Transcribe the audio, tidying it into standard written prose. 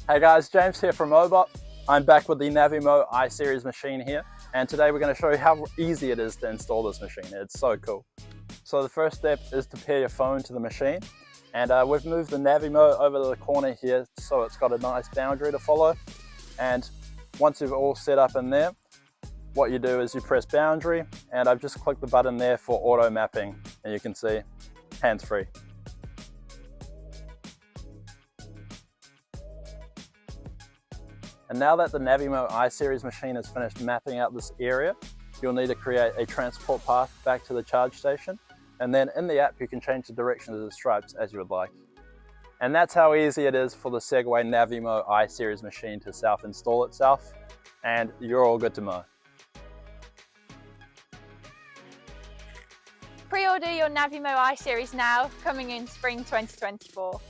Hey guys, James here from Mobot. I'm back with the Navimow I-Series machine here, and today we're going to show you how easy it is to install this machine. It's so cool. So the first step is to pair your phone to the machine, and we've moved the Navimow over to the corner here so it's got a nice boundary to follow. And once you've all set up in there, what you do is you press boundary, and I've just clicked the button there for auto mapping, and you can see hands-free. And now that the Navimow I-Series machine has finished mapping out this area, you'll need to create a transport path back to the charge station. And then in the app, you can change the direction of the stripes as you would like. And that's how easy it is for the Segway Navimow I-Series machine to self-install itself. And you're all good to mow. Pre-order your Navimow I-Series now, coming in spring 2024.